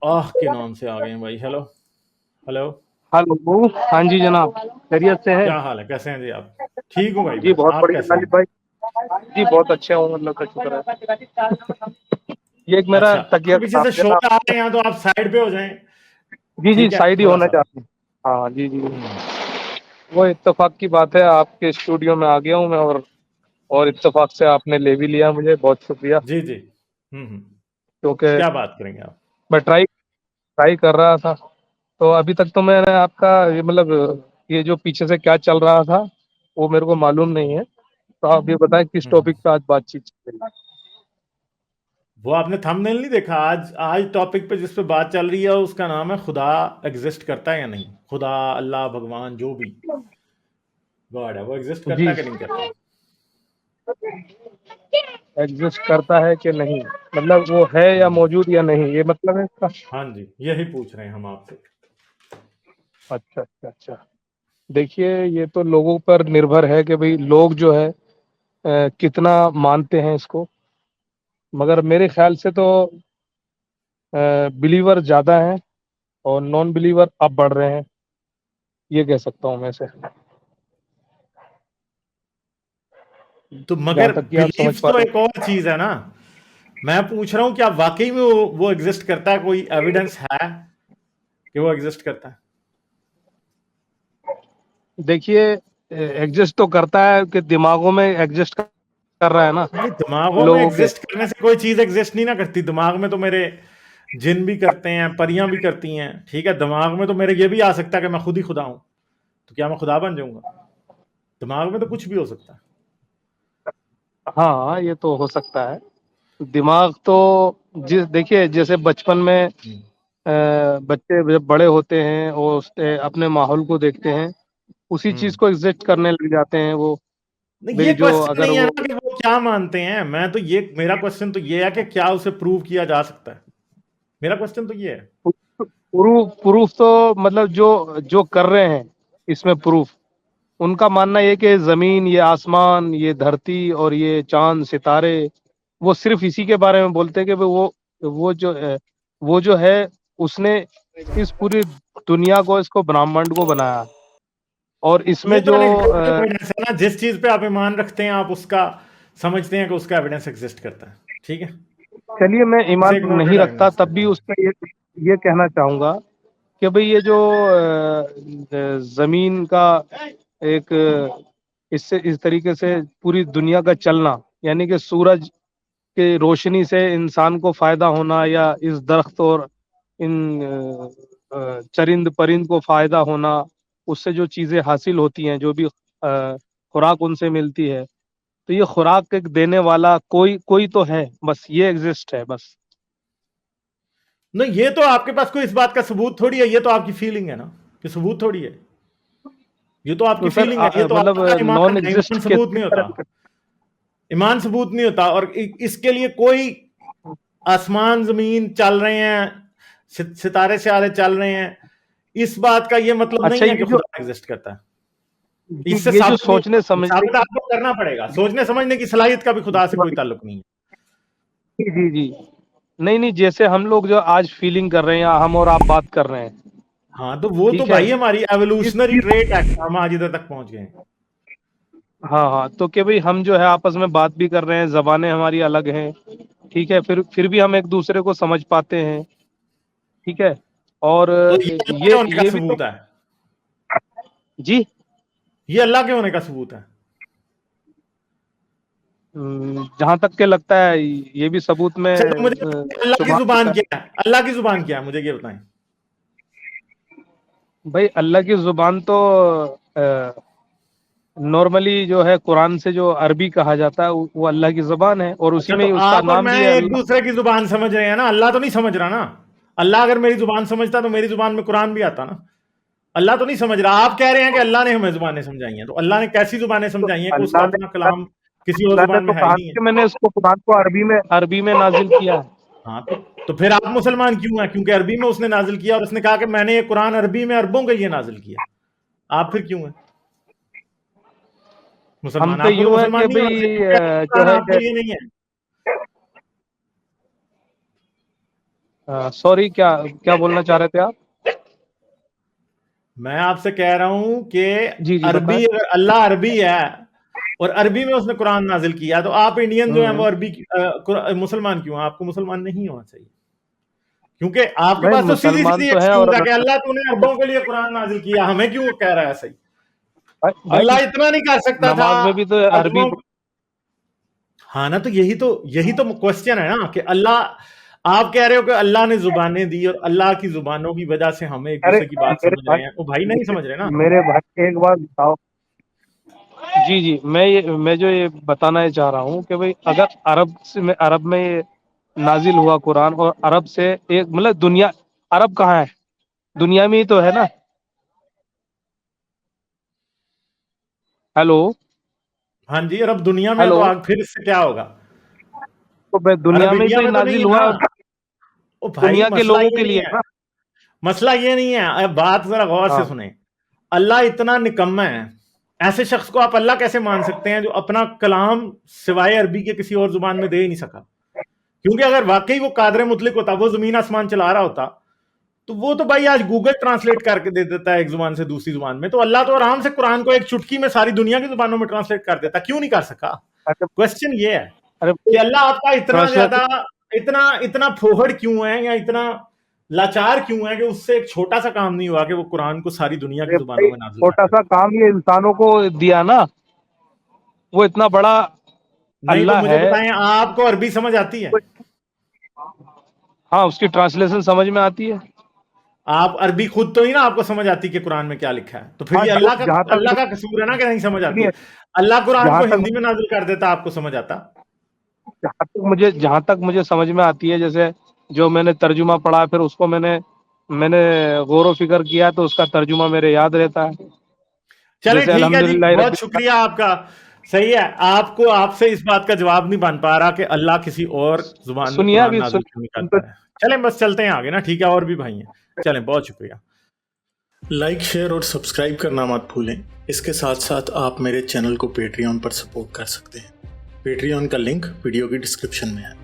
आह के नाम से आ गए हैं भाई। Hello hello. हेलो। हाँ जी जनाब, खैरियत से है? क्या हाल है, कैसे हैं जी आप? ठीक हूँ भाई, जी मैं, बहुत आप बढ़िया कैसे गालिब हैं? भाई। जी बहुत अच्छे हूँ, अल्लाह का शुक्र है। ये एक मेरा अच्छा, तकिया आपके पीछे से था शोर आप। आ रहे हैं, यहाँ तो आप साइड पे हो जाएं। जी जी, ठीक है, साइड ही थोड़ा होना सा। चाहते हैं। हाँ जी जी। हम्म। वो इत्तेफाक की बात है, आपके स्टूडियो में आ गया हूँ मैं, और इत्तेफाक से आपने ले भी लिया मुझे, बहुत शुक्रिया। जी जी। क्योंकि क्या बात करेंगे आप? मैं ट्राई ट्राई कर रहा था, तो अभी तक तो मैंने आपका ये मतलब ये जो पीछे से क्या चल रहा था वो मेरे को मालूम नहीं है। तो आप ये बताएं किस हम्म टॉपिक पे आज बातचीत चल रही वो आपने थंबनेल नहीं देखा? आज आज टॉपिक पे जिस पे बात चल रही है उसका नाम है खुदा एग्जिस्ट करता है या नहीं। खुदा, अल्लाह, भगवान, जो भी गॉड है वो एग्जिस्ट है? करता जी, है कि नहीं करता? एग्जिस्ट करता है कि नहीं, मतलब वो है या हम्म मौजूद या नहीं, ये मतलब है इसका? हाँ जी, यही पूछ रहे हैं हम आपसे। अच्छा अच्छा अच्छा। देखिए, ये तो लोगों पर निर्भर है कि भाई लोग जो है कितना मानते हैं इसको। मगर मेरे ख्याल से तो बिलीवर ज़्यादा हैं और नॉन बिलीवर अब बढ़ रहे हैं, ये कह सकता हूँ मैं से, तो जहाँ मगर तक कि आप समझ बिलीफ पा तो रहे एक और चीज है ना। मैं पूछ रहा हूँ क्या वाकई में वो एग्जिस्ट करता है? कोई एविडेंस है कि वो एग्जिस्ट करता है? हैं। देखिए, एग्जिस्ट तो करता है कि दिमागों में एग्जिस्ट कर रहा है ना नहीं, दिमागों में लोगों के। एग्जिस्ट करने से कोई चीज एग्जिस्ट नहीं ना करती। दिमाग में तो मेरे जिन भी करते हैं, परियां भी करती हैं। ठीक है, दिमाग में तो मेरे ये भी आ सकता है कि मैं खुद ही खुदा हूं। तो क्या मैं खुदा बन जाऊंगा? दिमाग में तो कुछ भी हो सकता है। हाँ, ये तो हो सकता है। दिमाग तो जिस देखिए, जैसे बचपन में हम्म बच्चे जब बड़े होते हैं और अपने माहौल को देखते हैं, उसी चीज हम्म को एग्जिस्ट करने लग जाते हैं वो। नहीं, ये भाई जो क्वेश्चन अगर नहीं है वो ना कि वो क्या मानते हैं। मैं तो ये, मेरा क्वेश्चन तो ये है कि क्या उसे प्रूव किया जा सकता है। मेरा क्वेश्चन तो ये है। प्रूफ प्रूफ तो मतलब जो जो कर रहे हैं इसमें प्रूफ, उनका मानना ये कि जमीन, ये आसमान, ये धरती और ये चांद सितारे, वो सिर्फ इसी के बारे में बोलते हैं कि भाई वो जो वो जो है उसने इस पूरी दुनिया को, इसको ब्रह्मांड को बनाया। और ये इसमें तो जो एविडेंस है ना, जिस चीज पे आप ईमान रखते हैं आप उसका समझते हैं कि उसका एविडेंस एग्जिस्ट करता है। ठीक है, चलिए मैं ईमान उसे एक नहीं रूटेड रखता एविडेंस तब कहते भी हैं। उसमें ये कहना चाहूंगा कि भाई ये जो जमीन का एक इससे इस तरीके से पूरी दुनिया का चलना, यानी कि सूरज की रोशनी से इंसान को फायदा होना, या इस दरख्त और इन चरिंद परिंद को फायदा होना, उससे जो चीजें हासिल होती हैं, जो भी खुराक उनसे मिलती है, तो ये खुराक एक देने वाला कोई कोई तो है, बस ये एग्जिस्ट है बस। नहीं, ये तो आपके पास कोई इस बात का सबूत थोड़ी है, ये तो आपकी फीलिंग है ना, कि सबूत थोड़ी है। ये तो आपकी तो सर फीलिंग है, ये तो मतलब आपका ईमान नॉन है। ईमान एग्जिस्ट सबूत किसके नहीं बारे होता। में? ईमान सबूत नहीं होता, और इसके लिए कोई आसमान जमीन चल रहे हैं, सितारे सितारे चल रहे हैं, इस बात का ये मतलब अच्छा, नहीं है कि खुदा एग्जिस्ट करता है। इससे ये जो साबित नहीं सोचने होता। समझने साबित की, आपको करना पड़ेगा। सोचने समझने की सलाहियत का भी खुदा से कोई ताल्लुक नहीं है। जी जी जी, नहीं नहीं, जैसे हम लोग जो आज फीलिंग कर रहे हैं या हम और आप बात कर रहे हैं, हाँ, तो वो तो ठीक है, भाई हमारी इस एवोल्यूशनरी चीज, ट्रेट है, हम आज इधर तक पहुंच गए हैं। हाँ हाँ, तो कि भाई हम जो है आपस में बात भी कर रहे हैं, जबानें हमारी अलग हैं, ठीक है, फिर भी हम एक दूसरे को समझ पाते हैं, ठीक है। और तो ये अल्लाह के होने का ये भी तो, सबूत है। जी, ये अल्लाह के होने का सबूत है। जहां तक के लगता है ये भी सबूत में अच्छा, तो मुझे अल्लाह की शुमार जुबान होता क्या है? अल्लाह की जुबान क्या है, मुझे ये बताएं। है। भाई अल्लाह की जुबान तो नॉर्मली जो है कुरान से जो अरबी कहा जाता है वो अल्लाह की जुबान है, और उसी अच्छा, में तो ही उसका आप और नाम मैं भी है एक अल्लाह। दूसरे की जुबान समझ रहे हैं ना, अल्लाह तो नहीं समझ रहा ना। अल्लाह अगर मेरी जुबान समझता तो मेरी जुबान में कुरान भी आता ना। अल्लाह तो नहीं समझ रहा। आप कह रहे हैं कि अल्लाह ने हमें जुबानें समझाई हैं, तो अल्लाह ने कैसी जुबानें तो समझाई हैं कि उसका अल्लाह ने अपना कलाम किसी और अल्लाह ने जुबान तो में है ही कहा नहीं है? कि मैंने इसको कुरान को अरबी में नाजिल किया है। हाँ, तो फिर आप मुसलमान क्यों हैं? क्योंकि अरबी में उसने नाजिल किया और उसने कहा कि मैंने ये कुरान अरबी में अरबों के लिए नाजिल किया। आप फिर क्यों हैं हम मुसलमान? तो आपको तो यूं है मुसलमान कि नहीं होना भाई चाहिए क्योंकि जो कुरान है आपके लिए नहीं है। سوری کیا بولنا چاہ رہے تھے آپ؟ میں آپ سے کہہ رہا ہوں کہ جی عربی، بتائیں. اگر اللہ عربی ہے اور عربی میں اس نے قرآن نازل کیا، تو آپ انڈین جو ہیں وہ عربی مسلمان کیوں ہیں؟ آپ کو مسلمان نہیں ہونا چاہیے، کیونکہ آپ کے بھائی پاس تو سیدھی مسلمان سیدھی تو ہے، اور ایکسکیوز ہے اگر کہ اللہ تو نے عربوں کے لیے قرآن نازل کیا، ہمیں کیوں کہہ رہا ہے صحیح؟ بھائی اللہ اتنا نہیں کر سکتا تھا نماز میں بھی تو عربی. عربوں؟ ہاں نا، تو یہی تو کوشچن ہے نا کہ اللہ، آپ کہہ رہے ہو کہ اللہ نے زبانیں دی اور اللہ کی زبانوں کی وجہ سے ہم ایک ارے دوسرے کی بات میرے سمجھ رہے ہیں، وہ بھائی نہیں سمجھ رہے نا. میرے بھائی ایک بات بتاؤ. جی میں جو یہ بتانا چاہ رہا ہوں کہ بھئی اگر عرب میں یہ نازل ہوا قرآن، اور عرب سے ایک مطلب دنیا، عرب کہاں ہے؟ دنیا میں ہی تو ہے نا. ہیلو. ہاں جی، عرب دنیا میں ہے ہیلو. تو پھر اس سے کیا ہوگا؟ تو دنیا عرب میں ہی انڈیا تو یہ میں تو نہیں نازل ہے ہوا نا. ہے، او بھائی، دنیا کے مسئلہ لوگوں یہ کے نہیں لیے ہے، ہے نا. مسئلہ یہ نہیں ہے. اب بات ذرا غور سے ہاں. سنیں. اللہ اتنا نکما ہے، ایسے شخص کو آپ اللہ کیسے مان سکتے ہیں جو اپنا کلام سوائے عربی کے کسی اور زبان میں دے ہی نہیں سکا؟ کیونکہ اگر واقعی وہ قادر مطلق ہوتا، وہ زمین آسمان چلا رہا ہوتا، تو وہ تو بھائی آج گوگل ٹرانسلیٹ کر کے دے دیتا ہے ایک زبان سے دوسری زبان میں. تو اللہ تو آرام سے قرآن کو ایک چٹکی میں ساری دنیا کی زبانوں میں ٹرانسلیٹ کر دیتا، کیوں نہیں کر سکا؟ کوشچن یہ ہے ارے کہ اللہ آپ کا اتنا ٹرانسلیٹ. زیادہ اتنا پھوہڑ کیوں ہے، یا اتنا لاچار کیوں ہے کہ اس سے ایک چھوٹا سا کام نہیں ہوا کہ وہ قرآن کو ساری دنیا کی ارے زبانوں بھائی میں نازل کر چھوٹا دے. سا کام یہ انسانوں کو دیا نا، وہ اتنا بڑا نہیں تو اللہ مجھے ہے. بتائیں، آپ کو عربی سمجھ آتی ہے؟ ہاں، اس کی ٹرانسلیشن سمجھ میں آتی ہے. آپ عربی خود تو ہی نا آپ کو سمجھ آتی کہ قرآن میں کیا لکھا ہے، تو پھر ہاں، یہ جہاں تک اللہ کا قصور ہے نا کہ نہیں سمجھ آتی. سنیے، اللہ قرآن جہاں کو تک ہندی میں نازل کر دیتا، آپ کو سمجھ آتا؟ جہاں تک مجھے سمجھ میں آتی ہے، جیسے جو میں نے ترجمہ پڑھا، پھر اس کو میں نے غور و فکر کیا، تو اس کا ترجمہ میرے یاد رہتا ہے. چلیں جیسے ٹھیک ہے جی، الحمدللہ رب. بہت شکریہ آپ کا. صحیح ہے، آپ سے اس بات کا جواب نہیں بن پا رہا کہ اللہ کسی اور زبان میں سنیے قرآن ابھی نازل کیوں نہیں کرتا ہے. چلیں بس چلتے ہیں آگے نا، ٹھیک ہے، اور بھی بھائی ہیں. چلیں، بہت شکریہ. لائک، شیئر اور سبسکرائب کرنا مت بھولیں. اس کے ساتھ ساتھ آپ میرے چینل کو پیٹریون پر سپورٹ کر سکتے ہیں. پیٹریون کا لنک ویڈیو کی ڈسکرپشن میں ہے.